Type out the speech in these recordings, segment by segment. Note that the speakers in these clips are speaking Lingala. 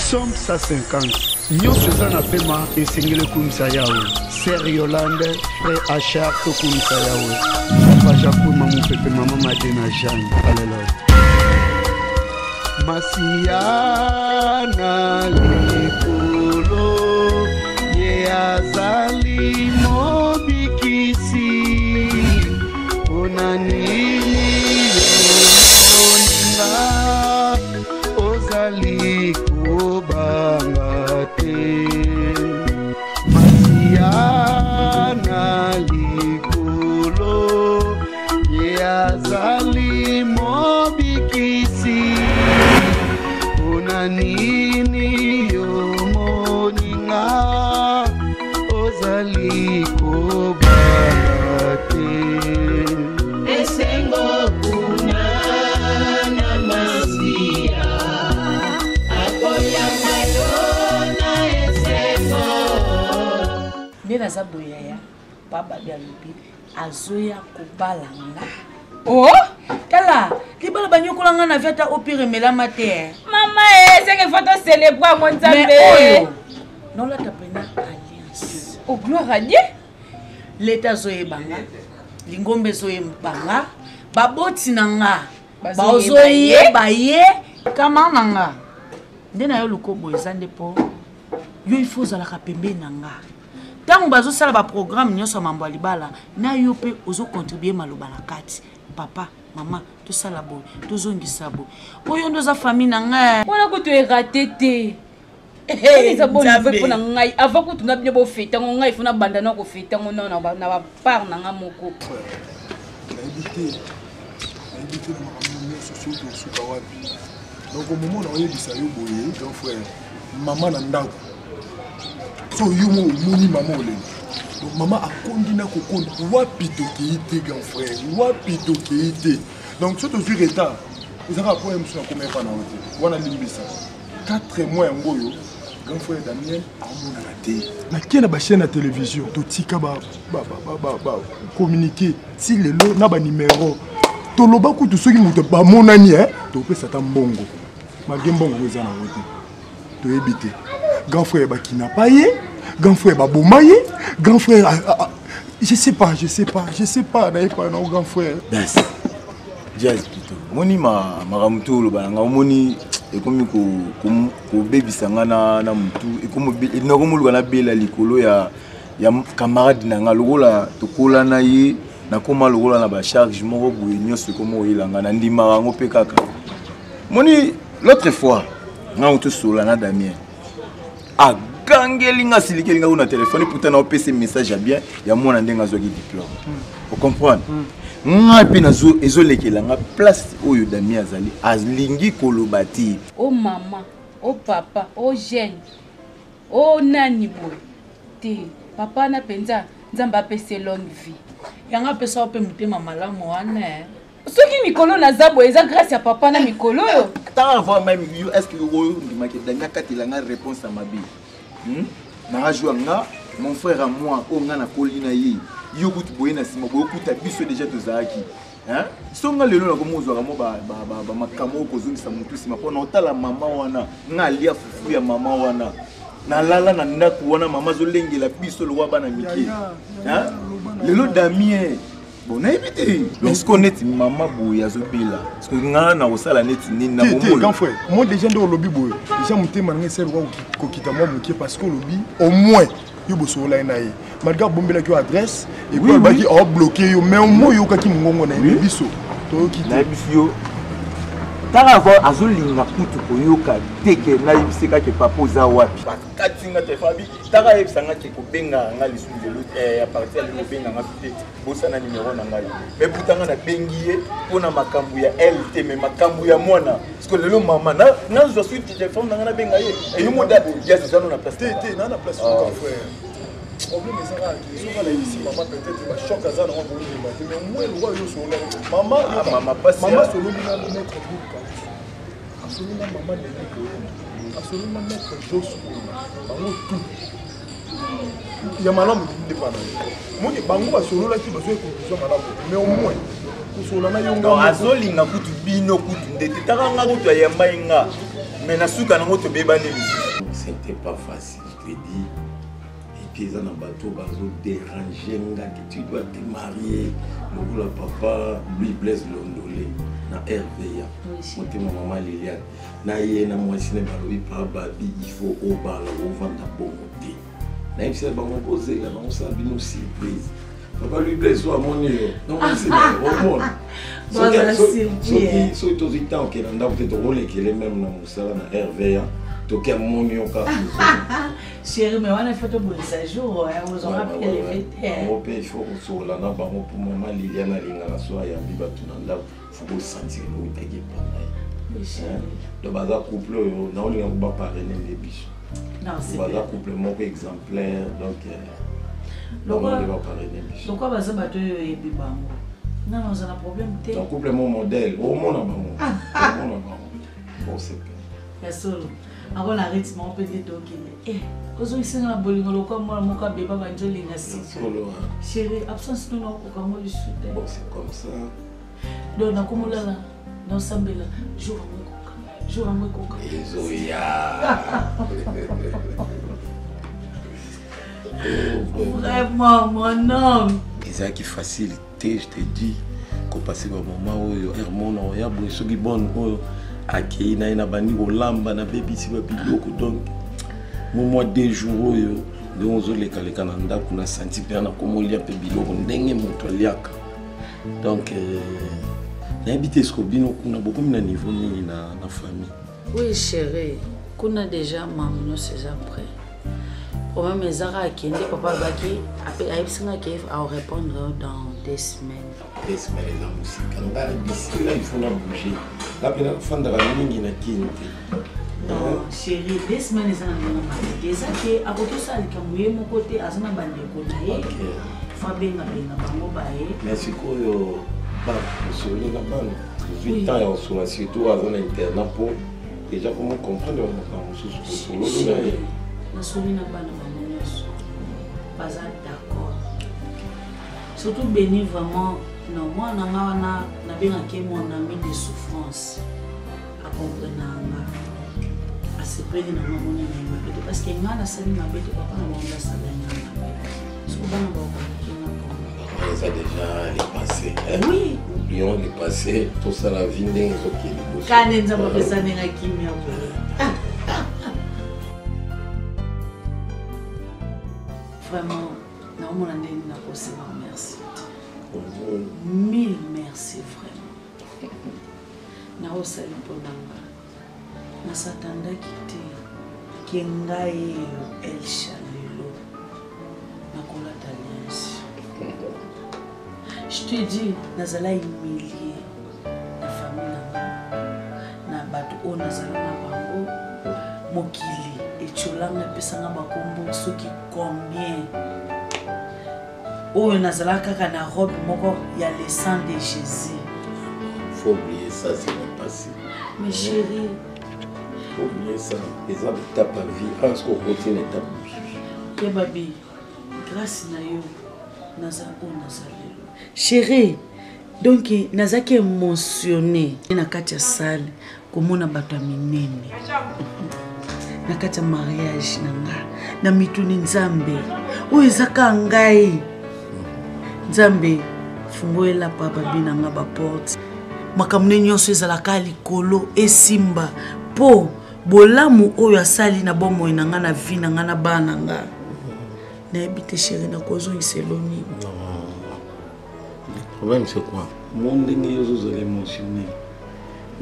Somme 150. Nyo Sezana Pema et Singele Kumsa Yawe. Ser Yolande, Frère Achar Kumsa Yawe. Papa Japou Mamou Pepe Maman Madena Jeanne. Alléluia. Masiana Likolo Ye Azali Mobikisi Onanini Yoninga Ozali Kobangate Masiana Likolo Ye Azali Mobikisi Onanini Yomoninga Ozali Kobangate Esengo kuna na masia Apoya mayona esengo Nena zaboya ya Baba Bialubi Azoya Kobalanga. Oh? Tala, libala banyokola nga na viata opire melama te. Mama c'est que faut célébrer mon Mais Nzambe. oyo, non la tapena alliance. Oh gloire à Dieu. L'état zoye banga, lingombe zoye banga, baboti nanga, Bazoye bazoye baye, kama nanga. Ndena yo lukobo ezande po, yo il faut zalaka pembe nanga. Tango bazo sala ba programme nyoso mambo libala, na yo pe ozo contribuer maloba na kati. Papa, maman, tout ça là bon, tout zongisa bo. Oyo ndo za famille nanga. On a tu es raté té. Eh, ça bon fait pour ngai avant que tu n'as bien beau fête, on ngai fona bandana ko fête, on non na ba part nanga moko. Éviter le moment social de Sukawapi. Donc au moment où on est bisa yo boye, grand frère, maman na ndako. So yo mo moni maman ole. Donc maman a kondina ko konda wapi to kiite grand frère, wapi to kiite. Donc ce toujours retard. Vous avez un point sur combien pas na hotel. Wana limbisa. 4 mois ngoyo. Grand frère Daniel a mon raté. Na kena ba chaîne à télévision, to tika ba communiquer si le lot na ba numéro. To loba ku to soki muto ba monani to pesa ta mbongo. Ma gembongo eza na hotel. To ebité. Grand frère ba kinapaye, grand frère ba bomaye, grand frère je sais pas, n'aille pas non grand frère. Yes. Jazz plutôt. Moni maramutu lo balanga moni ekomi ko baby sangana na mutu ekomo inokomuluka na bela likolo ya camarade nanga lokola tokola na ye na koma lokola na ba charge moko boye nyonso ekomo ilanga na ndima rango pe kaka. Moni l'autre fois nga mutu sola na Damien. Ah gangelinga silikelinga una téléphone pourtant na PC message ya bien ya mona ndenga zo ki diplôme. Vous comprenez? Nga pe nazo ezolekela nga place oyo Damien azali alingi kolobati. Oh maman, oh papa, oh jeune. Oh nani boy. Te papa na penza nzamba pese longue vie. Yanga pesa ope mutema malamu wana. Soki mikolo na zabo eza grâce à papa na mikolo. Tant voir même est-ce que vous ndimaki Damien katilanga réponse à ma vie. Na jouanga mon frère à moi o nga na kolina yi. Yo kutu boye na sima boye kuta biso déjà tozaki. Hein? Songa lelo na komozo ka mo ba makamo kozongisa mutu sima pona otala mama wana nga lia fufu ya mama wana. Na lala na ndaku wana mama zo lengela biso lo wa bana miki. Hein? Lelo Damien bon na éviter. Mais ce qu'on est maman boye azobila. Parce que nga na osala neti nini na bomolo. Grand frère, moi déjà ndo lobi boye. Déjà mutema nga sel ko kita moi mukie parce que lobi au moins yo boso la na ye. Malgré bombela ki adresse et puis ba ki a bloqué yo mais au moins yo ka ki mongongo na biso. To ki na biso. Tara ko azolinga kutu ko yo ka teke na yibiseka ke papa za wapi. Katinga te fabi. Tara yebisanga ke ko benga nga lisu de à partir de benga nga te bosana numéro na ngai. Mais putanga na bengiye pona makambu ya LT mais makambu ya mwana. Parce que lelo mama na zo suite téléphone na benga ye. Et yo moda ya ça na place. Na place grand frère. Problème est ça là ici maman peut-être va choc à ça non mais moi le roi yo sur maman passe maman solo na mettre beaucoup absolument maman de absolument mettre Josu bango tout ya malamu dépendant moi bango ba solo la ki ba so conclusion malamu mais au moins ko solo na yonga azolinga kutu bino kutu ndete takanga kutu ya yamba inga Mais Nasuka nango to beba les. C'était pas facile, je te dis. Et puis ils ont un bateau, bateau dérangé, tu dois te marier. Le papa, lui blesse l'ondolé. Na RVA. Monte ma maman Liliane. Na yé na moi ciné balobi pa babi, il faut au bar au vendre bon monter. Na yé c'est bon poser là, on s'habille nous surprise. Papa lui blesse soit mon nez. Non c'est au monde. So to zita ok na ndako te rôle qui est même na musala na RVA. Toqué à mon yoka. Chérie, mais on a fait un bon séjour, on aura pu les mettre. Il faut que là na bango pour maman Liliane alinga na soa ya biba tunanda. Faut que sentir le tagi pendant. Le bazar couple na on linga ba parrainer les biches. Non, c'est bazar couple mon exemplaire donc on va parrainer les biches. Pourquoi bazar bateau et bibango? Non, on a un problème té. Un couple mon modèle, au monde na bango. Au monde na bango. Bon c'est bien. Solo. Avant la rythme, on peut dire que aujourd'hui c'est un bolingo le comme moi mon cas bébé va jouer les nations. Chérie, absence nous non pour comment le soutien. Bon c'est comme ça. Donc na comme là dans sambela jour à moi coca. Ezoya. Vraiment mon homme. C'est qui facilité, je te dis, qu'on passe par moment où Hermone on y a besoin de bonne akei na bandi olamba na bebisi ba biloko donc mois 2 jours oyo donc ozoleka leka na ndako na senti bien na komolia pe biloko ndenge moto aliaka donc na habité ce bino kuna beaucoup na niveau ni na famille. Oui chérie, kuna déjà maman c'est déjà prêt. Problème ezara kende papa baki après aïbsinga qui va répondre dans 2 semaines. 2 semaines la musique d'ici là il faut la bouger. La pena fanda la mingi na kinte. Non, chérie, 2 semaines ça na déjà que à côté ça il kamouye mon côté azana bande ko naye. Fa benga bango bae. Merci ko yo ba sur le bande. 18 ans sur la surtout azana internat pour déjà comment comprendre mon sous solo na ye. Na soli na bana bango nyonso. Baza d'accord. Surtout béni vraiment. Non, moi, je suis mon ami de souffrance. À comprendre. À se plaindre dans mon ami. Parce que je suis un ami de papa, je suis un ça déjà les passés. Oui. Oublions les passés. Tout ça, la vie n'est pas quand nous avons fait ça, nous avons vraiment, nous avons merci. 1000 merci vraiment. Na osali ponanga. Na satanda kite. Kengai El Chalelo. Na kola taliens. Je te dis, nazala humilié na famille na bato o nazala na bango mokili etcholanga pesanga bakombo soki combien. Oh, nazala kaka na robe moko ya le sang de Jésus. Faut oublier ça, c'est le passé. Mais chérie, faut oublier ça. Les hommes tapent la vie. Parce qu'on continue à taper. Babi, grâce na yo, nazala o nazala. Chérie, donc nazaki émotionné na kati ya salle komona bato ya minene. Na kati ya mariage na nga, na mituni nzambe. O ezaka ngai. Nzambe fungoela papa binanga ba porte makamne nyonso ezalaka likolo esimba po bolamu oyo asali na bomo inanga na vie nanga na bana nga na ebite chérie na kozo iseloni. Le problème c'est quoi? Mon ndenge yozo zole émotionné.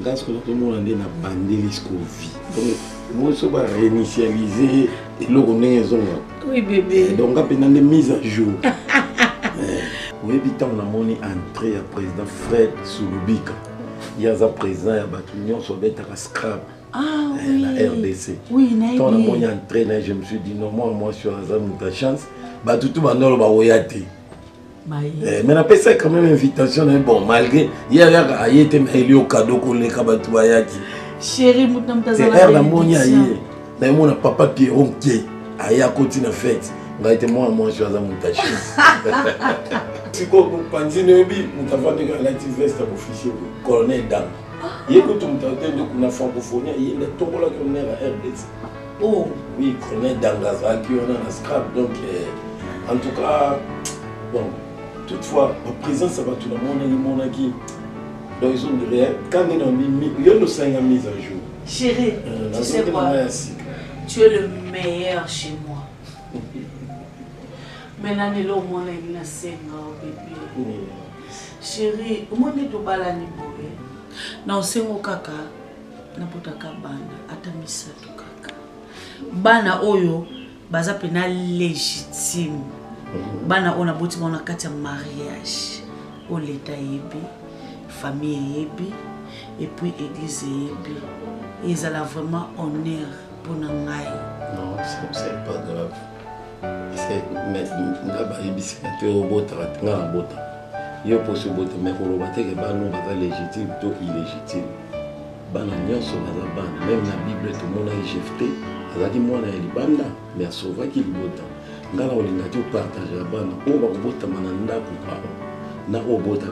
Parce que tout le monde est na bandeli jusqu'au vie. Donc moi je vais réinitialiser et le rondé est oui bébé. Donc après dans des mises à jour. Oui, on a mon entrée à président Fred Soulubika. Il y a un président, il y a un sur le scrap. Ah oui. La RDC. Oui, quand on a mon entrée, je me suis dit non, moi je suis à chance. Tout le monde va voyager. Mais on a fait ça quand même invitation. Bon, malgré, il y a été au cadeau qu'on les kabatou voyager. Chérie, nous sommes c'est la bénédiction. Mais mon papa Pierron qui a continué à faire. On a été moi je suis à chance. Si vous pensez que vous avez un veste officiel, colonel Dan. Il y a que tout le temps de la francophonie, il y a tout le monde qui est à RDC. Oh. Oui, on est dans la zone, on est dans la scrap. Donc, en tout cas, bon, toutefois, la présence, ça va tout le monde qui. Donc, ils ont dit, quand on a mis, il y a le 5 mise à jour. Chérie, tu sais quoi? Tu es le meilleur chez moi. Maintenant, il y a le monde qui est bébé. Chérie, au monde de balani boye. Na osengo kaka na potaka bana ata misato kaka. Bana oyo baza pena légitime. Bana ona boti mona kati ya mariage. O leta yebi, famille yebi et puis église yebi. Ils ont vraiment honneur pour nous. Non, c'est pas grave. C'est là-bas, il y a un robot, il y a un robot. Il y a un robot, mais le robot est légitime ou illégitime. Même la Bible, tout le monde a éjecté. Il y a un robot, mais il sauve qui le robot. Il y a un robot qui partage la bande. Il y a un robot qui est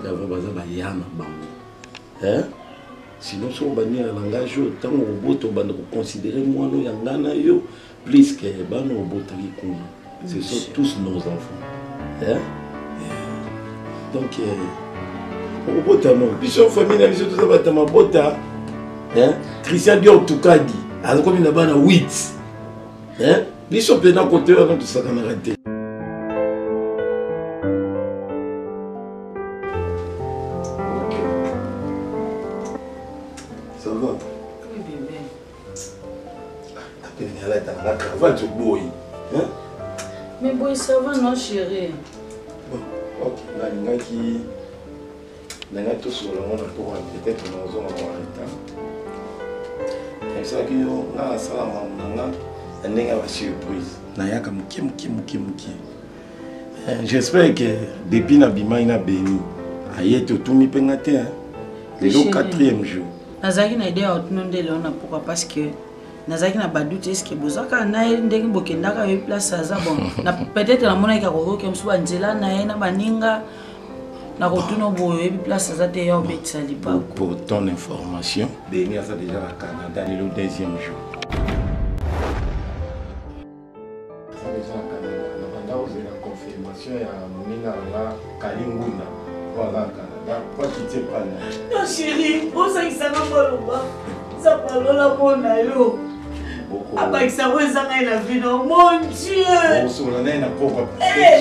un robot qui est un robot. Sinon, si on a un langage, tant on va considérer moi plus que les robots. Ce sont tous nos enfants. Donc, robot, puis si on fait tout ça, va ma botte. Christian Dior tout cas dit, alors comme il a 8. Puis si on peut d'un côté, on a tout ça qu'on a raté. Mais bon, ça va, non, chérie? Bon, ok. Là, il y a tout sur le monde pour peut-être nous avons un temps. Et ça, il y a un salam, il y a une surprise. J'espère que depuis Nabima, il y a béni. Il y a tout mis pengaté. Le 4e jour. Nazaki na idée à autonomie de l'on pourquoi parce que nazaki na badoute est-ce que bozaka na ndenge bokendaka yo place ça bon na peut-être la mona ikako ke msuba nzela na na baninga na retourno boye place ça te yo betsa lipa. Pour ton information, Béni a ça déjà à Canada le 2e jour. Ça déjà à Canada. On a la confirmation ya moninga la Kalinguna. Voilà Canada. Quoi quitter pas là. Non chérie, on ça qui ça na baloba. Ça palola mona yo. Ah bah ça va ça la vie non mon Dieu. On se l'a na poko.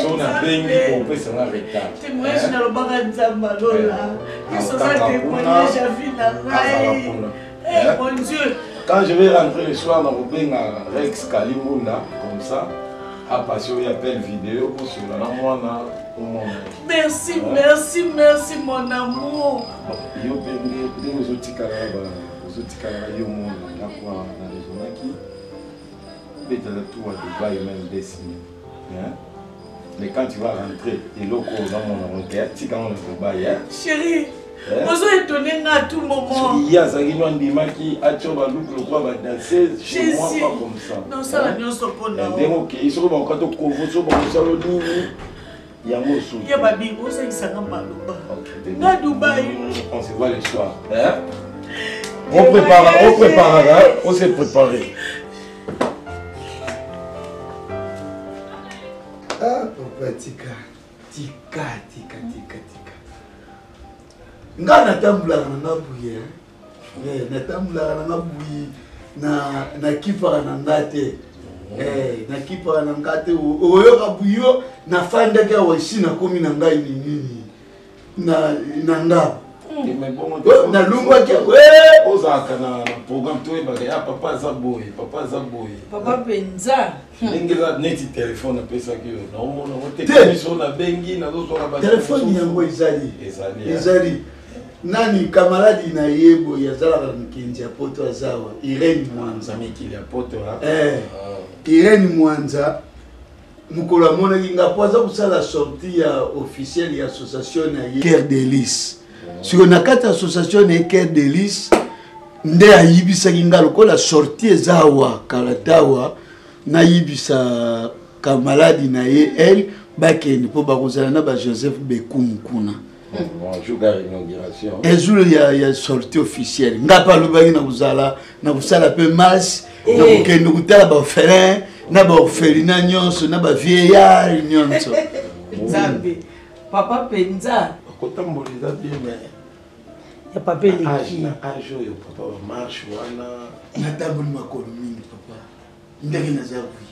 So na bengi pour pesa na retard. Tu moi je na lo banga nzamba lola. Ils sont ça témoignage à vie na ngai. Eh mon Dieu. Quand je vais rentrer le soir dans Benga Rex Kalimuna comme ça, à passer il appelle vidéo pour sur la moi na merci, merci, merci mon amour. Yo bengi les autres caraba. Yo mon na quoi na les zonaki. Peut-être tout à Dubaï même dessiné. Mais quand tu vas rentrer, et l'eau dans mon enquête, tu quand on le Dubaï. Chérie, on s'est étonné à tout moment. Il y a ça qui a tué le roi va danser chez moi pas comme ça. Non, ça va bien se prendre. Ok, ils sont encore au Congo, ils sont encore au Nini. Il y a un sou. Il y a ma bible, ça il s'en va à Dubaï. On se voit le soir. On prépare, on s'est préparé. Ah, papa, tika. Nga natambulaka na nga buye. Natambulaka na nga buye na kipaka na nga te. Na kipaka na nga te. Oyoka buyo na fandaki awa esi nakomi na ngai nini. Na nga. Na lungwaki ozalaka na programme toyebaka ya papa aza boye. Papa penza. Ndenge eza neti telefone apesaki yo naomona otekamiso na bengi nazozwaka telefone yango ezali nani kamaradi na yebo yazalaka mikinzi ya poto azawa Irene Mwanza mikili ya poto Irene Mwanza mukolo amonaki nga po aza kosala sortie ya officielle ya association na ye Cœur de Lys siko na kati association na Cœur de Lys nde ayibisaki nga lokola sortie eza awa kalatawa nayibisa kamaladi na ye elle bakeni po bakozala na ba Joseph Bekumu kuna jour de l'inauguration. Un jour, il y a sortie officielle. Je ne sais pas si vous avez fait marche. Je ne sais pas si vous avez vieillard. Papa Penza. Ya papa eleki. Âge oyo papa marche wana. Natabuli makolo mingi papa. Ndenge naza bui.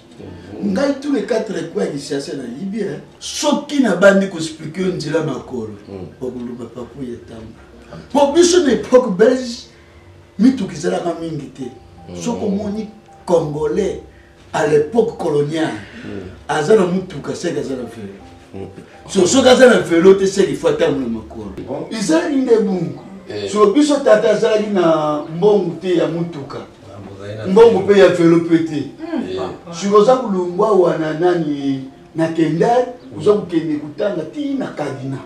Ngai tous les 4 coins qui cherchaient na Libye. Soki na bandi ko expliquer nzela makolo. Okuluba papa ya tamba. Pour biso na époque belge, mitukizala ka mingi te. Soko moni congolais à l'époque coloniale. Azana mutuka seka azana vélo. So kaza na vélo te seki faut attendre makolo. Izala inde bungu. So biso tata azali na mbongo te ya mutuka. Mbongo pe ya vélo pété. Sikoza kulungwa wana nani na kendal, uza kukende kutanga ti na kadina.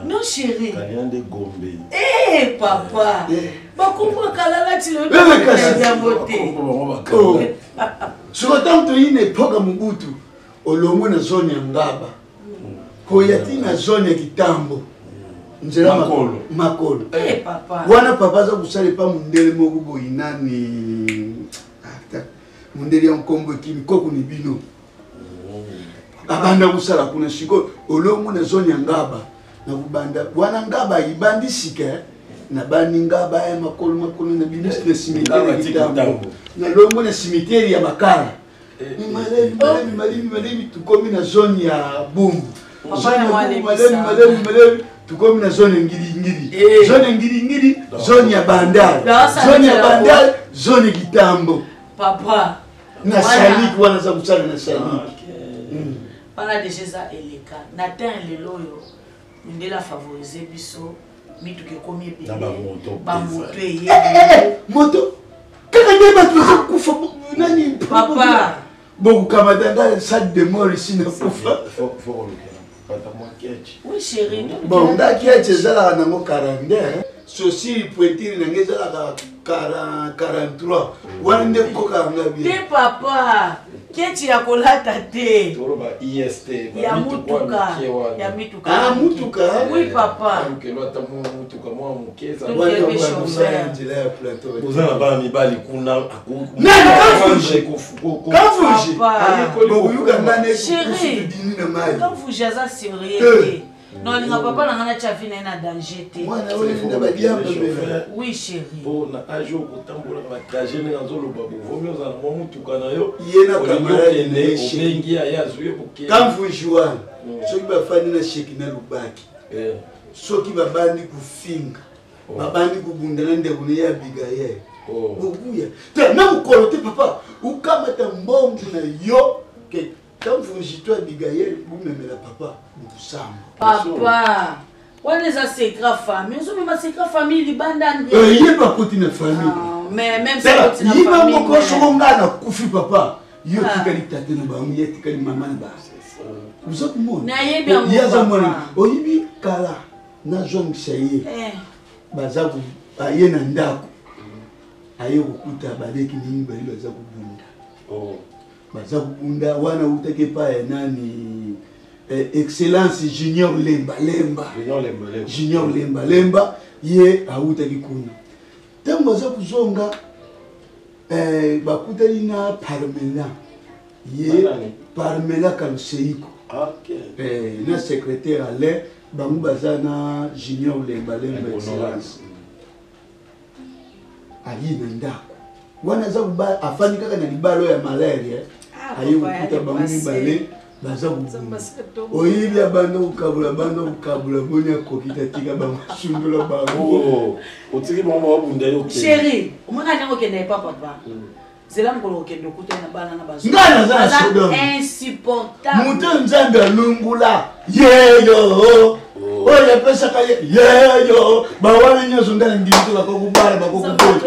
Non chérie. Kalina de Gombe. Eh papa. Bakumba kalala tilo. Ya bote. Sikoza mtu ine poka Mobutu olongo na zone ya Ngaba. Koyati na zone ya Kitambo. Nzela makolo. Eh papa. Wana papa za kusali pa mundele moko boinani. Mundele ya nkombo kimi koko ni bino. Abanda kusala kuna shiko olongo na zone ya Ngaba. Na kubanda wana Ngaba ibandi sike na bandi Ngaba ya makolo na bino na cimetière ya Kitambo. Na longo na cimetière ya Makala. Malemi tukomi na zone ya Bumbu. Malemi tukomi na zone ngiri. Zone ngiri, zone ya Bandari. Zone ya Bandari, zone Kitambo. Papa. Na Shaliki wana za kusala na Shaliki. Pana déjà eleka. Natin lelo yo. Ndela favoriser biso. Mitu ke komi ebele. Ba moto eye. Moto. Kaka ndeba tuzo kufa nani papa. Bon kamadanga salle de mort ici na kufa. Oui chérie. Bon ndaki ya chezala na ngo 42. Sosi pointire na ngezala 43. Wana nde koka ngabi. Te papa. Keti ya kolata te. Toroba IST. Ya mutuka. Ya mituka. Ah mutuka. Oui papa. Kelo ata mutuka mwa mukeza. Wana wana njila ya plateau. Bozana ba mibali kuna aku. Nani kafuji? Kafuji. Papa. Yuka nane chérie. Dini na mali. Kafuji aza sérieux. Non, linga papa na ngana chafi na danger te. Mwana wewe nda badiamba mbele. Oui chérie. Bon na ajo kotambola ba danger na nzolo babo. Vomio za mwa mutuka na yo. Yena kamera ine obengi ya zuye buke. Kafuji wana. Soki bafani na sheki na lubaki. Soki babandi kufinga. Babandi kubundana ndeko ne ya bigaye. Bokuya. Te na mukolo te papa. Ukamata mbongo na yo ke quand vous jitez Abigail, vous m'aimez la papa, vous savez. Papa, on est à secret famille, on est à secret famille, les bandes. Il n'y a pas côté de famille. Mais même si c'est une famille. Il y a beaucoup de choses à Koufi papa. Il y a qui est tâté na ba, il y a qui est maman na ba. Vous êtes mon. Il y a ça mon. Oyibi kala na zone saye. Bazaku aye na ndako. Aye okuta baleki nini bali bazaku bunda. Baza kubunda wana utake pa nani excellence junior lemba ye autaki kuna tango baza kuzonga bakutali na Parmela ye Parmela Kaluseiko na secrétaire Alain bangu baza na junior lemba excellence ayi na ndako wana za kuba afani kaka na libalo ya malaria ayo kuta bangu bale baza kubunda oyibi abanda ukabula bonya kokita tika bamashundula bangu otiki mama wabunda yo chérie umanga nyango kende papa zela ngolo kende kuta na bana na bazo ngana za sodom insupportable muto nzanga lungula yeyo oya pesa kaye yeyo bawale nyoso ndana ndinto bakokubala bakokubota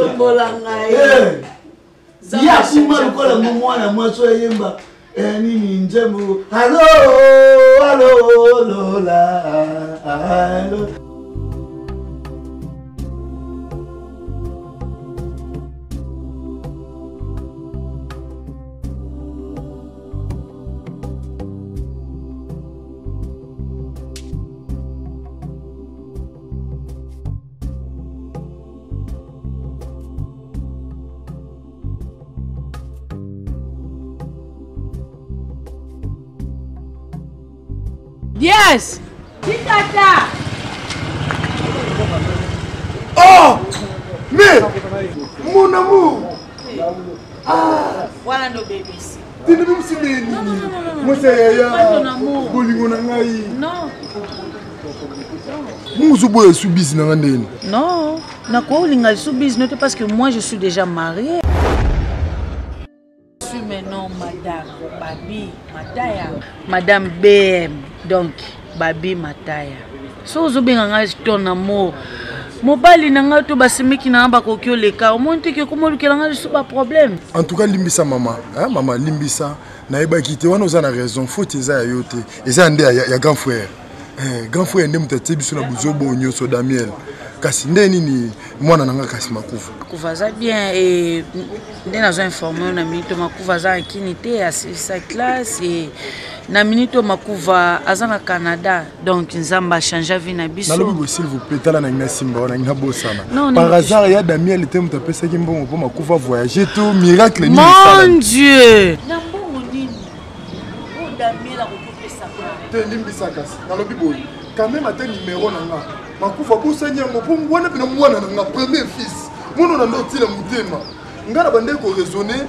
ya kuma lukola mwana mwaso yemba nini njembo halo lola halo Yes. Tikata. Oh! Mais mon amour! Ah! Voilà nos bébés ici. Tu ne peux pas me Non. moi c'est pas ton amour. Non. Vous subissez dans l'année. Non. Je suis parce que moi je suis déjà mariée. Je suis maintenant Madame Babi Mataya. Madame BM. Donc, Babi Mataya. Si vous avez ton amour, mobali nanga to basimiki na ba kokyo leka, omonte ke komo lukelanga su ba problème. En tout cas limbisa maman, hein maman limbisa na eba kité wana oza na raison, faut eza ya yote. Eza nde ya grand frère. Grand frère ndem tete biso na buzobo nyoso Damiel. Kasi nde nini mwana nanga kasi makufa. Kuvaza bien et nde nazo informer na minute makuva za kinité à sa classe et na minute makuva azana Canada donc nzamba changer vie na biso. Nalobi s'il vous plaît tala na ngina simba wana ngina bosana. Par hasard ya Damiel était mutapesa kimbongo pour makuva voyager tout miracle ni ça. Mon Dieu. Na mbongo nini? O Damiel a kopesa quoi? Te limbisa kasi. Nalobi boy. Quand même à tes numéro nanga. Makufa bosanya ngopo mwana pina mwana nanga premier fils. Mono na ndotila mutema. Ngana bande ko raisonner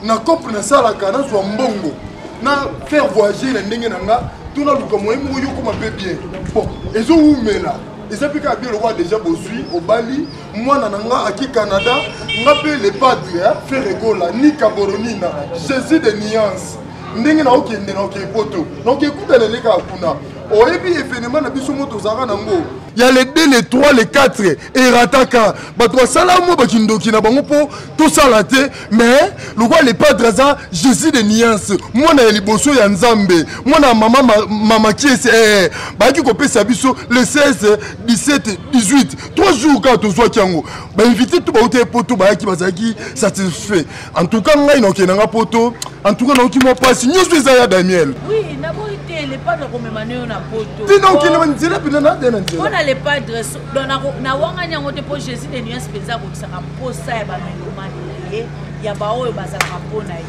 na couple na sala kana so mbongo. Na faire voyager na ndenge nanga tout na luka moyo mo yoko mabe bien. Bon, ezo umela. Eza pika bien le roi déjà bosui au Bali, mwana nanga aki Canada, ngape les padres faire école ni Caboronina, Jésus de nuance. Ndenge na okende na okepoto. Donc écoute na leka kuna. Oyebi événement na biso moto zara nango. Il y a les 2, les 3, les 4 et rataka. Bato sala mo bakindoki na bango po tout ça la te mais le roi les padres za Jésus de nuance. Moi na liboso ya Nzambe. Moi na mama qui est ba ki ko pesa biso le 16, 17, 18. 3 jours quand to zo kiango. Ba invité tout ba ote poto ba ki bazaki satisfait. En tout cas ngai no kenanga poto. En tout cas na ki mo passe news ya Damiel. Oui, na boité les padres comme mané na poto. Ti donc il va dire pina na dena. Les padres na wanga nyango te po Jésus de nuance penza ko tsaka posa ya ba mengomani ya ba oyo bazala kapona ye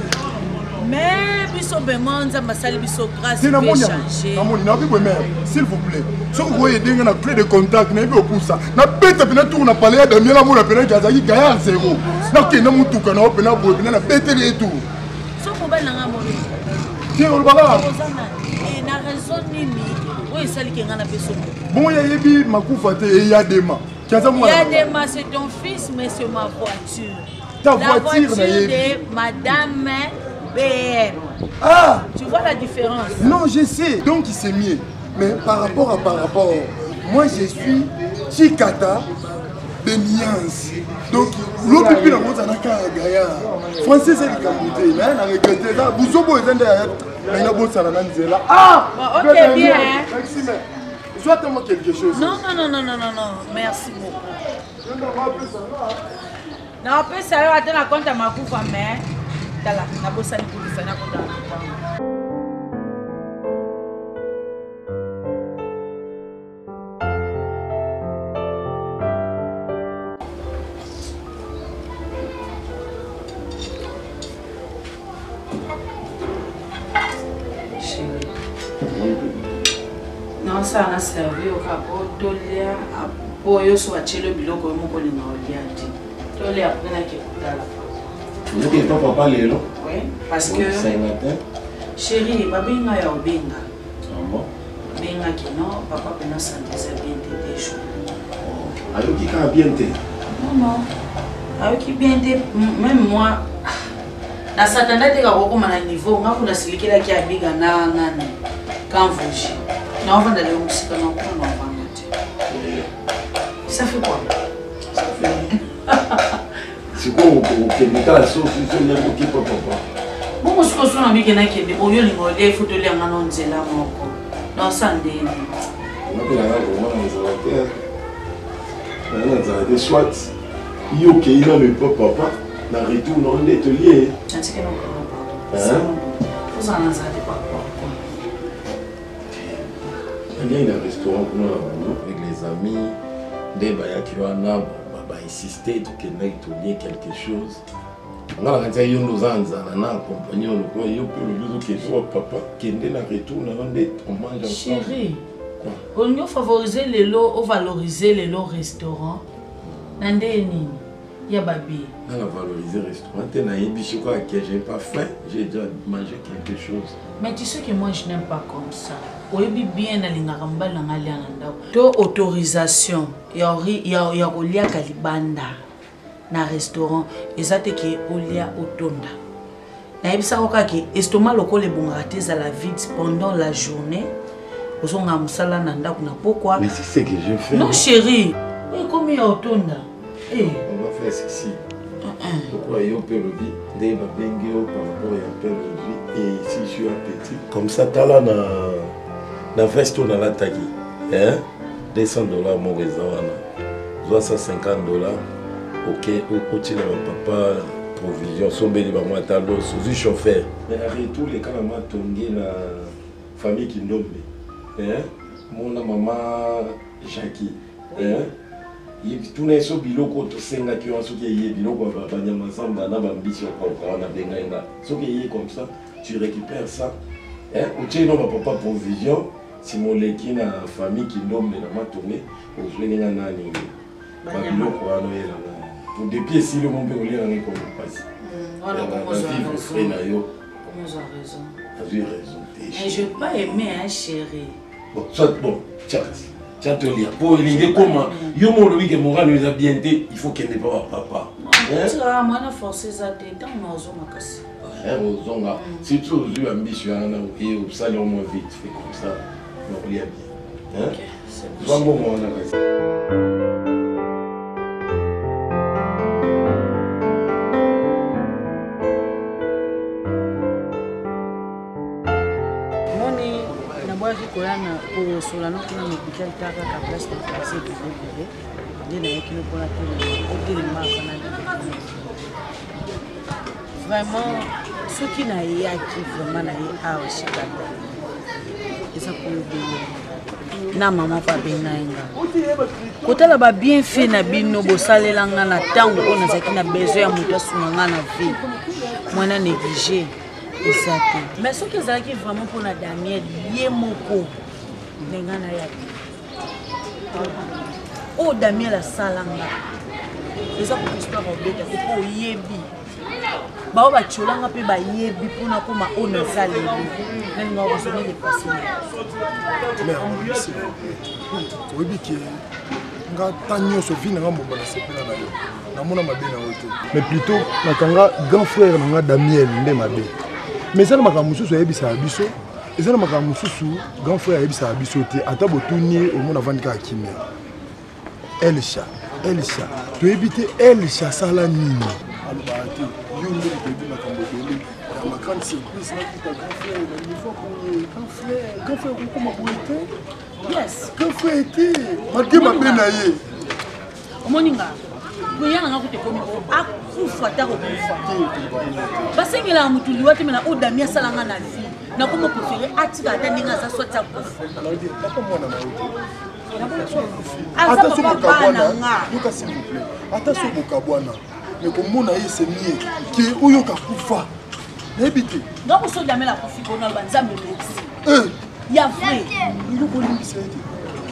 mais biso bemanza masali biso grâce peut changer namoni na bibo mère s'il vous plaît ce que vous voyez dinga na clé de contact na bi opusa na beta pena tour na parler de miela mo na pena kazaki gaya zéro na ke na mutuka na opena bo pena na beteli et tout so ko ba nanga mo ti o baba et na raison nini oui, celle qui est dans la personne. Bon, il y a Yebi Makoufa et il y a Dema. Yadema, c'est ton fils, mais c'est ma voiture. Ta la voiture de Madame BM. Ah! Tu vois la différence? Non, je sais. Donc, il s'est mieux. Mais par rapport, moi, je suis Chikata de Niance. Donc, l'autre pays, on a Gaya. Français, c'est le Cameroun. Mais on a regretté. Vous ah! Bon, ok, bien. Merci, mais. Soit-moi quelque chose. Non. Merci beaucoup. Non, on peut savoir attendre la compte à ma coupe, mais. T'as la bosse à nous pour faire la compte. Non, ça a servi au capot, Tolia, à Boyo, soit chez le bilot comme on connaît dans le diati. Tolia, après, qui est là. Vous n'êtes pas papa, Lélo? Oui, parce que. Chérie, papa, il y a un benga. Ah bon? Benga qui non, papa, peut nous sentir ça bien des choses. Alors, qui a bien été? Non. Alors, qui bien été, même moi. Na satanda te kako na niveau nga kuna silikela ki abiga na nani kanvuji na on va d'aller au musika na kuna na vanga te ça fait quoi ça fait c'est quoi au Kenya so so na ko papa bon musiko so na bige na kende bo yo lingo le photo le nga no nzela moko na sande on a la vraiment les autres na soit yo ke ina me papa na retour non l'atelier. Est-ce que non pardon. Vous en avez pas quoi. Il y a un restaurant pour nous avec les amis des baya qui ont là bah insister donc qu'il y ait quelque chose. ngala kanza yo ndozanza na compagnon ko yo pe le biso ke so papa kende na retour na ndé on mange ensemble. Chérie, on mieux favoriser les lots, on valoriser les lots restaurants. Nandeni, ya babi. On a valorisé le restaurant. Tu n'as pas que j'ai pas faim, j'ai déjà mangé quelque chose. Mais tu sais que moi je n'aime pas comme ça. Oui, bien dans l'ingaramba to autorisation. Il y a olia kalibanda na restaurant. Ezate ke olia otonda. Na ebisa oka ke estomac lokole bongate za la vide pendant la journée. Ozonga musala na ndako na pourquoi? Mais c'est ce que je fais. Non chérie. Et comme il y a otonda. Eh, on va faire ceci. Pourquoi il y a peu le vie, des babengio par rapport à peu le vie et si je suis un petit comme ça t'as là na vesto na la tagi. Hein? $200 mon raison là. $150. OK, au tient papa provision sombeli ba moi talo sous chauffeur. Mais après tous les cas ma tongé la famille qui ndombe. Hein? Mon maman Jackie. Hein? Tout n'est pas biloko to senga qui ont ce qui est biloko banyama samba na bambition kwa na benga ce qui est comme ça tu récupères ça hein ou tu non papa provision si mon leki na famille qui ndombe na matonge au flenga nani biloko ano yela pour depuis si le monde peut lire en comme passe voilà comment ça a raison tu as raison mais je pas aimer hein chérie bon soit bon tiens te lire pour il comment yo mon lui que moral nous a bien dit il faut qu'elle ne pas papa ça moi na forcer ça tant nous zonga kasi zonga si tu as ambition na et au salon au moins vite fait comme ça on lit bien OK c'est bon moment là Koyana pour solano kuna n'hôpital taka ka place de passer de bébé dina yekino pour la télé ma fana vraiment ce qui n'a yaki vraiment na ya shikata esa ko na maman pa benga kotala ba bien fait na bino bosalela nga na tango ona zaki na besoin ya mutu asunga na vie mwana négligé. Mais ce que ça qui vraiment pour la Daniel, yemoko, n'engana yaki. Oh Daniel la salanga. Les autres pour histoire au bête, pour yebi. Ba oba cholanga pe ba yebi pour na kuma ona sali. N'enga oba sonner les passer. Mais oui biki. Nga tanyo so vina nga mbomba na sepela na yo. Na mona mabe na oto. Mais plutôt nakanga grand frère nga Daniel nde mabe. Mais ça ne m'a pas moussou sur Ebisa Abisso. Et ça ne m'a pas moussou sur grand frère Ebisa Abisso. À ta botounier au monde avant de Kakimé. Elisha. Tu évites Elisha Salamini. Alors, il y a une grande surprise. Grand frère, comment vous êtes? Yes. Grand frère était. Malgré ma peine. Moninga. Kuyana nga kutekomi akufa ta ko kufa basengela mutuli wate mena odamia salanga na vie na komo préférer atika ta ninga za swata kufa papa mwana na oto attention bokabwana nga yoka s'il vous plaît attention bokabwana mais komona yese mie ki uyo ka kufa nebite nga ko so damela kufi ko na banzambe merci ya vrai ndiko limbisa ete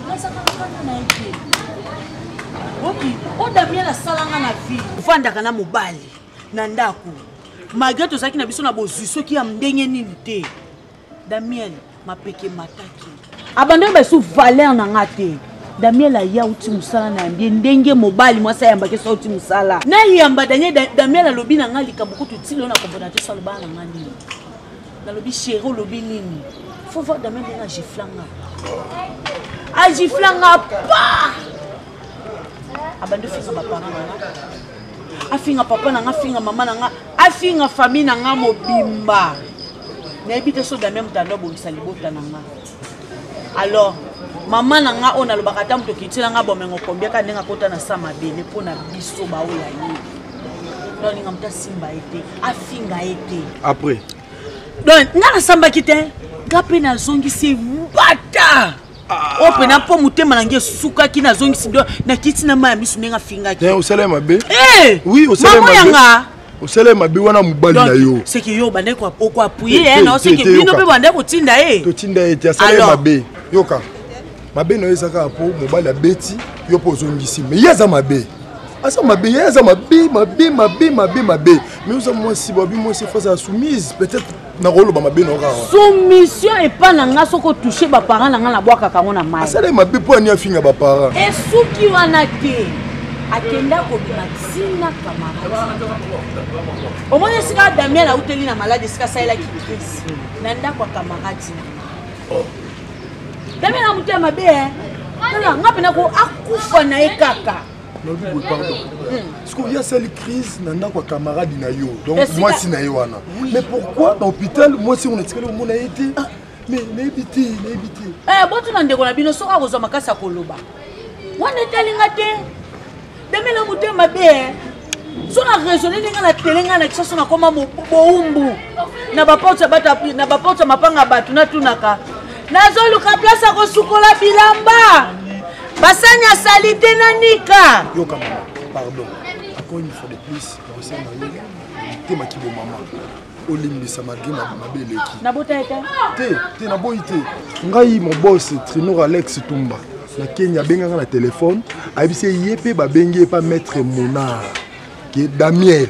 nasa kana na ete ok, on Damien la salanga na vie. Vanda kana mobali na ndako. Malgré tout ça qui na biso na bozu ceux qui am ndenge nini te. Damien mapeke mataki. Abandon ba sou valeur na ngate. Damien la ya uti musala na mbie ndenge mobali mwasa yamba ke so uti musala. Na yamba Damien la lobi na ngali kambuko tutilo na kombona te saloba na ngani. Na lobi chéri lobi nini. Faut voir Damien na giflanga. A giflanga pa. Abandon finga papa nanga afinga papa nanga afinga mama nanga afinga famille nanga mobimba na ebite so Damien mutando bolisa libota nanga alors mama nanga ona lobaka ta muto kitila nga bomengo kombia ka ndenga kota na sama bene pona biso ba oya ye non ninga muta simba ete afinga ete après donc nga na samba kite gape na zongi se mbata open na po mutema na nge suka kina zongi sido na kiti na maya misu nenga finga ki. Au salaire mabe. Eh! Oui, au salaire mabe. Maman yanga. osala mabe wana mobali na yo c'est que yo bande ko appuyer non c'est que bino pe bande ko tinda to tinda ete asala mabe yoka mabe no ezaka po mobali abeti yo po zongisi mais yaza mabe asa mabe yaza mabe mais osa moi si babi moi c'est face à soumise peut-être na rolo ba mabe no ka soumission et pas nanga soko toucher ba parents nanga na bwaka kango na mai asala mabe po ani afinga ba parents et suki wana te akenda ko binatsina camarade au moins sika Damien la uteli na malade sika saela ki crise na ndako camarade Damien na mutia mabe nanga ngapena ko akufa na ekaka non oui pardon parce qu'il y a cette crise na ndako camarade na yo donc moi si na yo wana mais pourquoi dans l'hôpital moi si on est tikali on a été mais n'ébité botu na ndeko na bino soka kozwa makasa koloba wana telinga te Damien na mutia mabe so na raisonner ninga na telenga na kisaso na koma boumbu na bapota bata na bapota mapanga batu na tunaka nazoluka place ko sukola bilamba basanya salite na nika yo kama pardon encore une fois de plus on na yo te makibo mama olimbisa magema mabeleki na botete te na boite ngai mon boss Trinor Alex Tumba na Kenya benga na téléphone abise yepe ba bengi pas maître Monard qui Damiel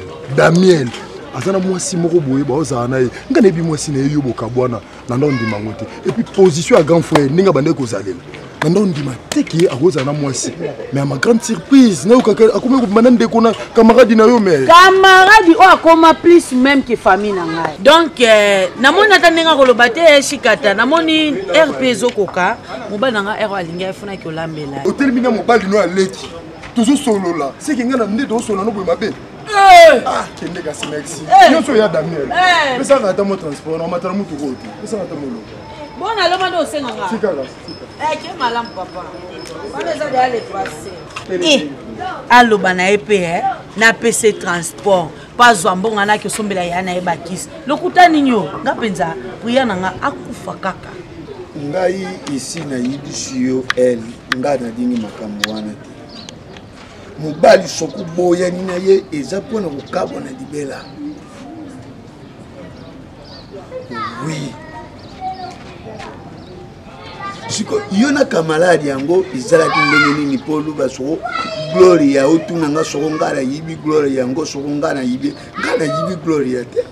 azana mwasi moko boye ba ozana ye ngane bi mwasi na yo bokabwana na ndondi mangote et puis position à grand frère ninga bande ko zalela na ndondi mateki akozana mwasi mais à ma grande surprise na okaka akome ko manande ko na camarade na yo mais camarade o akoma plus même que famille na ngai donc na mona tandenga ko lobate shikata na moni RP zokoka mobali na ngai ero alinga efuna ki olambela otelimina mobali no aleki toujours solo là c'est que ngana ndé do solo no boye mabe ah kende ka sinex yo so ya Daniel mais ça va ta mo transport on matala mutu ko mais ça va ta mo lo bona lo mando senga nga sikala ke malam papa bana za de aller passer aloba na EP na PC transport pas zwambonga na ke sombela yana ebakisi lokuta ninyo ngapenza priya nanga akufa kaka ngai ici na yidisio el ngana dini makambo wana te mobali soku boya nina ye eza pona kokabwa na libela oui siko yo na kamaladi yango izalaki ndenge nini po luba soko glory ya otuna nga soko ngala yibi glory yango soko ngana yibi glory ya te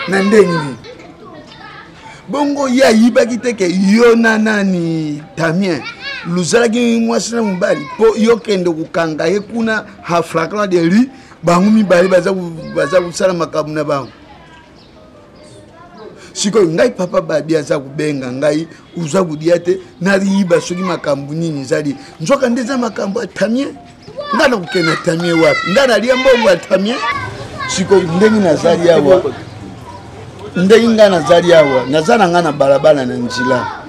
na ndenge bongo ya yibaki teke yo na nani Damien luzalaki mwasi na mobali po yo kende kukanga ye kuna haflakana de ri bangu mibali baza kusala makabu na bangu siko ngai papa babi aza kubenga ngai uza kudia te nariyiba soki makambu nini zali nzoka ndeza makambu ya Damien ngana kukena Damien wapi ngana lia mbongo ya Damien siko ndengi nazali awa ndengi nga nazali awa nazala nga na balabala na njila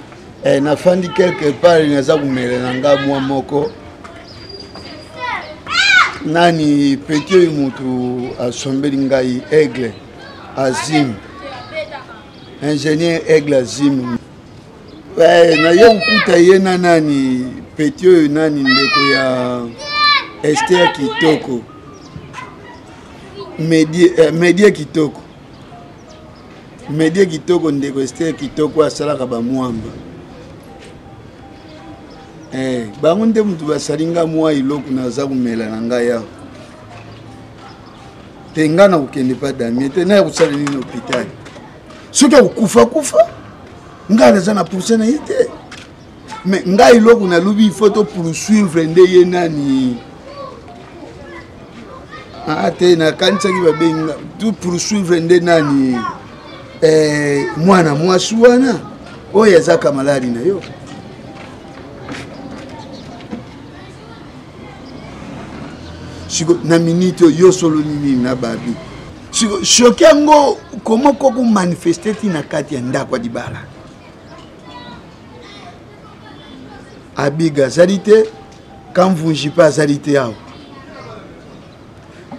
nafandi quelque part naza kumelela nga mwa moko nani petit oyo mutu asombeli ngai Aigle Azim ingénieur Aigle Azim naye kukuta ye na nani petit oyo nani ndeko ya Esther Kitoko Medie Kitoko ndeko Esther Kitoko asalaka bamwamba bango nde mutu basalinga mwa iloko naza kumela na ngai awa te nga na kokende pa Damien te naye kosala nini hôpital soki akukufa ngai naza na pourcent na ye te mais ngai iloko nalobi ifo to poursuivre nde ye nani te nakanisaki babenga tu poursuivre nde nani mwana mwasi wana oyo aza kamaladi na yo siko na minute yo solo nini na babi siko shoki yango komo koko manifester na kati ya ndako ya libala abiga azali te kamvunji pa azali te awa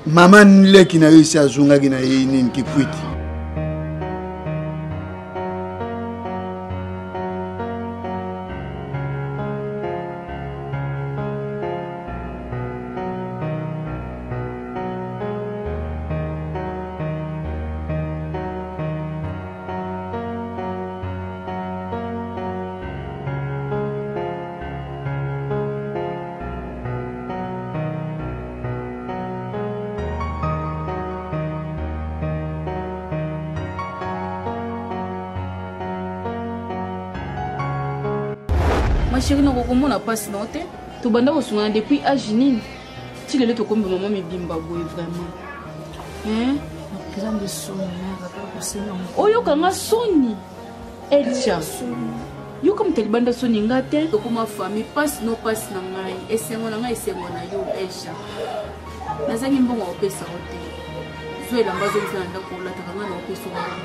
mama nleki na yo esi azongaki na ye nini kikwiti Ma chérie, nous recommandons pas si noté. Tu banda au soin depuis âge nini. Tu le comme maman me bimba boy vraiment. Hein? Présent de son mère, pas Seigneur. Oh yo kanga soni. Elcha. Yo comme tel banda soni ngate. To kuma famille passe no passe na ngai. Esengo na ngai esengo na yo Elcha. Nazangi mbongo opesa hote. Zoe la mbazo mfana ko la takanga na opesa hote.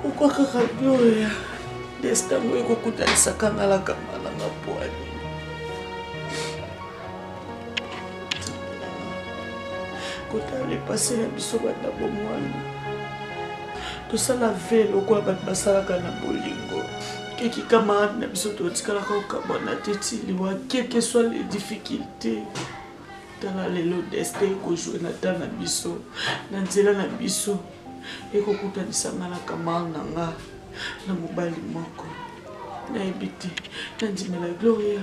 Pourquoi kaka Gloria destin ngo ekokutanisaka nga la kamala nga pwani kotale passé na biso banda bomwana tosala ve lokola bato basalaka na bolingo keki camarade na biso totikalaka kokabwana te ti liwa quelles soient les difficultés tala lelo destin ekojue na ta na biso na nzela na biso ekokutanisa nga na kamala na nga na mobali moko nayebi te nandimela Gloria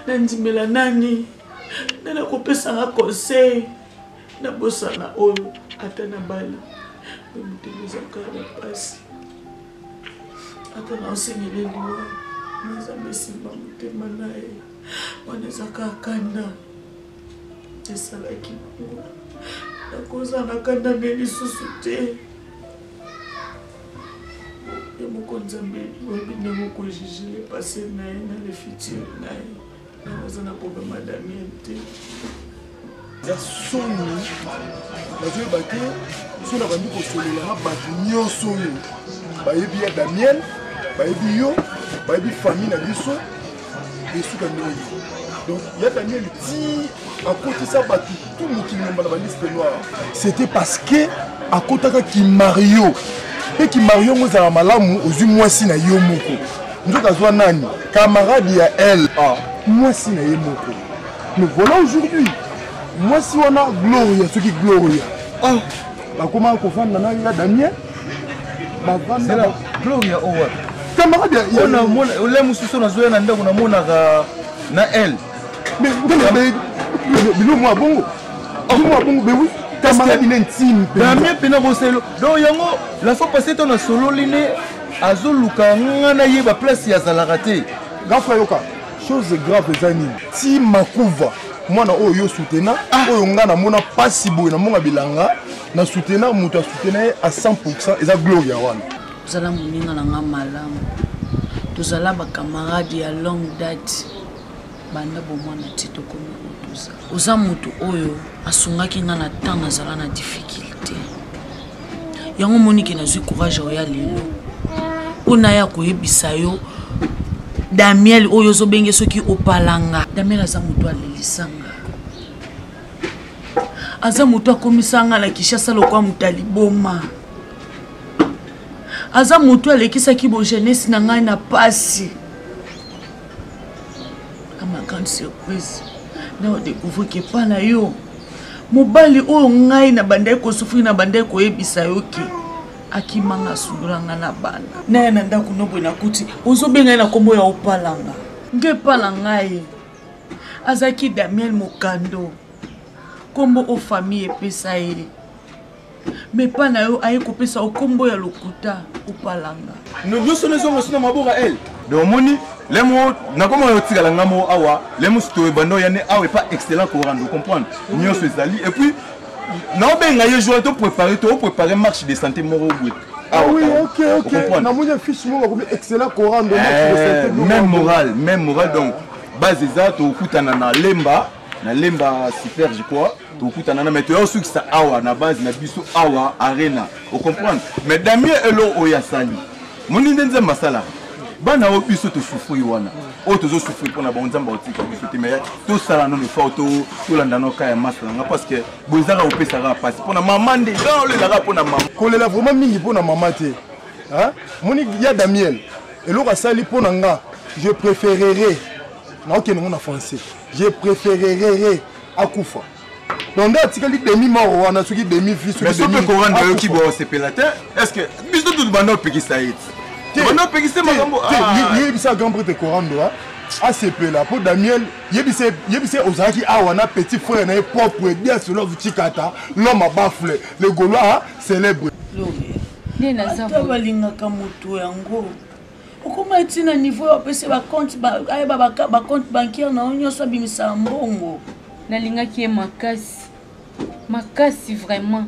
nandimela nani nana kopesa nga conseil na bosana oyo ata na bala bemutemezaka na pasi ata na osengeli liwa nazambe simba motema na ye wana ezaka akanda esalaki bango nakozala kanda nde lisusu te ye moko nzambe oyebi ndenge okojuge le passé na ye na le futur na ye naza na problème ya Damien te eza soni nazoyeba te so na bandi kosolola na bato nyonso oyo bayebi ya Damien bayebi yo bayebi famille na biso esuka ndenge donc ya Daniel ti akotisa bato tout mokili nomba na baliste noire c'était parce que akotaka Kimario et Kimario ngo ezala malamu ozwi mwasi na yo moko nzoka azwa nani camarade ya elle mwasi na ye moko mais voilà aujourd'hui mwasi wana Gloria soki Gloria bakoma kofanda na ya Daniel bavanda Gloria owa camarade ya na mona ole mususu na zoya na ndako na mona na elle mais bilo moi bongo moi bongo be oui camarade intime Damien pena boselo donc yango la fois passée ton solo line azoluka ngana yeba place ya zalakate gafa yoka chose grave ezani ti makuva mwana oyo yo soutena oyo ngana mona pasi boy na monga bilanga na soutena muto soutena à 100% eza Gloria wana tozala moninga na nga malamu tozala bacamarade ya long date banda bomwana ti tokomi kotuza oza motu oyo asungaki nga na temps nazala na difficulté yango moniki nazwi courage oya lelo mpona ya koyebisa yo Damiel oyo ozobenge soki opalanga Damiel aza motu alelisanga aza motu akomisanga na Kinshasa lokwa motu aliboma aza motu alekisaki bo jeunesse na ngai na pasi ma grande surprise na découvrir que pas na yo mobali oyo ngai na bandai ko souffrir na bandai ko yebisa yo ki akimanga sundulanga na bana na na ndako nobo na kuti ozobenga na kombo ya opalanga nge pala ngai azaki Damiel Mokando kombo o famille epesa ye mais pas na yo aye kopesa o kombo ya lokuta opalanga nous sommes sur maboka elle donc moni les mots na comment on tire la ngamo awa les mots to bando yane awa pas excellent pour rendre comprendre nous sommes ali et puis non ben ngayo jouer to préparer marche de santé moro bout ah oui ok na monya fiche mo comme excellent pour rendre marche de santé même moral donc base za to kutana na lemba super je crois to kutana na mais to aussi ça awa na base na biso awa arena vous comprendre mais Damien elo oyasali moni ndenza masala bana o biso to souffrir wana o to zo souffrir pour na ba nzamba otika biso te mais to sala no le photo to landa no ka ya masala nga parce que bozaka opesa ka passe pour na maman de dans le dara pour na maman kolela vraiment mingi pour na maman te moni ya Damiel eloko asali mpo na nga je préférerais naokende ngo na français je préférerais akufa donc nde atikali demi mort wana soki demi vie soki mais sope koranda yoki bosepela te est ce que biso tutu banda opekisa ye banda opekisa makambo yebisa grand prêtre korando asepela mpo Damiel yebise ozalaki awa na petit frère na ye propre bien selon vutikata l'homme à bafle le Gaulois célèbre ata balingaka moto yango okoma eti na niveau apesi bacompte bancaire na yo nyonso abimisa mbongo nalingaki ye makasi vraiment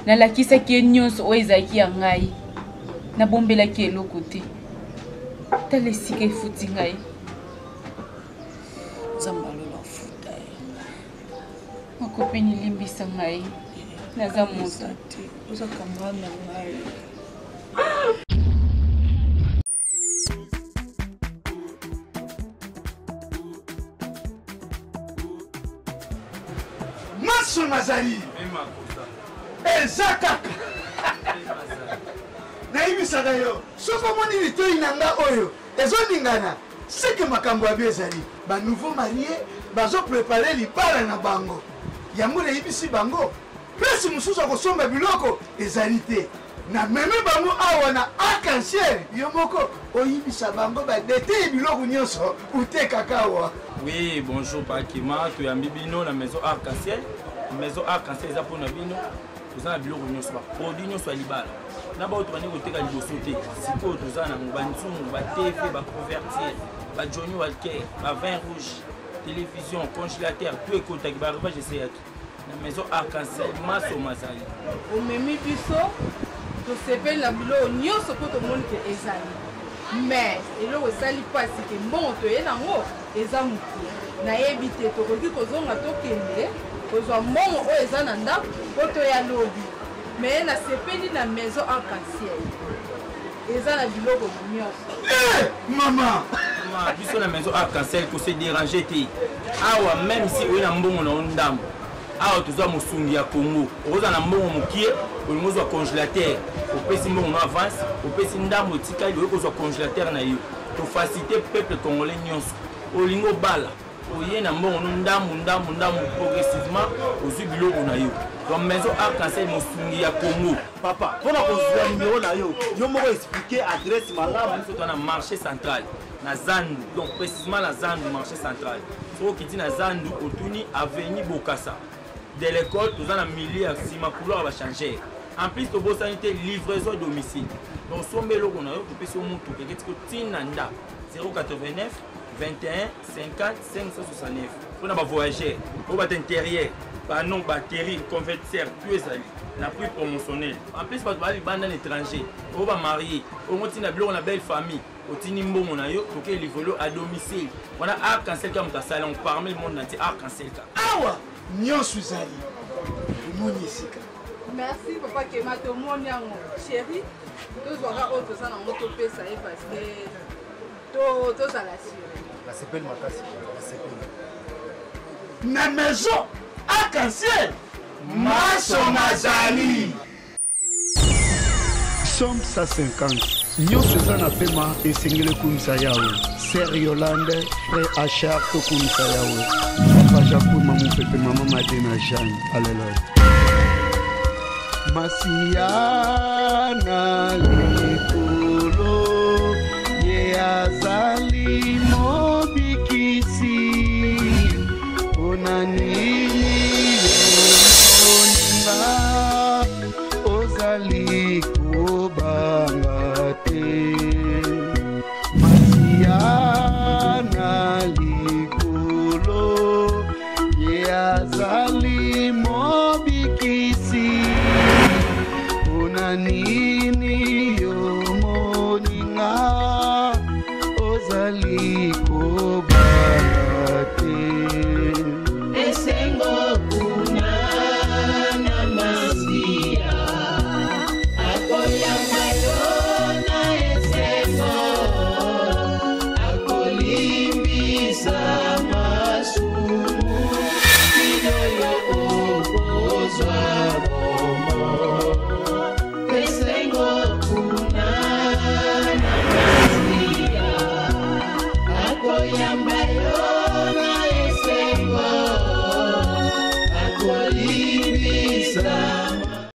nalakisaki ye nyonso oyo ezalaki ya ngai nabombelaki eloko te tala esika efuti ngai nzambe alola ofuta ye makopeni limbisa ngai naza moto te oza camarade na ngai maso nazali eza kaka nayebisaka yo soki omoni litoi na nga oyo ezoningana seke makambo abi ezali banouveau marie bazoprepare libala na bango yango nayebisi bango place mosusu akosomba biloko ezali te na meme bango awa na arc-en-ciel yo moko oyibisa bango badeteye biloko nyonso utekaka awa. Oui, bonjour Pakima, tu es bino la maison arc-en-ciel. Maison arc-en-ciel eza pona bino. Toza na biloko nyonso ba produit nyonso ya libala. Na ba otwani koteka liboso te. Siko toza na banzungu, ba TV, ba convertir, ba Johnny Walker, ba vin rouge, télévision, congélateur, tout ekotaki ba repas j'essayaki. Na maison arc-en-ciel maso mazali. Omemi biso to sepeli na biloko nyonso po tomoni ke ezali. Mais eloko esali pasi ke mbongo toye nango eza moke nayebi te tokoki kozonga tokende kozwa mbongo oyo eza na ndako po toya lobi mais nasepeli na maison arc-en-ciel eza na biloko nyonso. Mama biso na maison arc-en-ciel kose déranger te awa même si oye na mbongo na ondambo awa tozwa mosungi ya Congo okoza na mbongo mokie olingi ozwa congélateur opesi mbongo no avance opesi ndambo etikali oyo kozwa congélateur na yo tofacilite peuple congolais nyonso olingi obala oye na mbongo no ndambo progressivement ozwi biloko na yo donc maison arc-en-ciel mosungi ya Congo. Papa mpona kozwa numéro na yo yo moko expliquer adresse malamu biso toza na marché central na Zandu donc précisément na Zandu marché central soki okiti na Zandu otuni avenue Bokassa de l'école tous en milieu sima couloir va changer en plus to bossanité livraison à domicile donc sombelo qu'on a eu pour pécer au moutou que tinanda 089 21 50 569 pour na voyager pour bat intérieur par non batterie convertisseur tout ça la prix promotionnel en plus pas de bande à l'étranger on va marier au moins tina blo on a belle famille au tini mbongo na yo to ke livrer à domicile on a arc-en-ciel comme ta salon parmi le monde entier arc-en-ciel awa nyonso ezali omoni esika. Merci papa Kema tomoni yango chéri tozwaka oyo toza nango topesa ye parce que tozala sure nasepeli makasi nasepeli na maison arc-en-ciel maso mazali somme 150 nyonso eza na pema esengeli ekumisa yawe ser yolande frère achar tokumisa yawe papa jacour mamu pepe mama madena jeanne alleluya masiya na likolo ye azali mobikisi mpona nini oninga ozali kobanga te masiya na likolo ye azali mobikisi mpona nini yo moninga ozali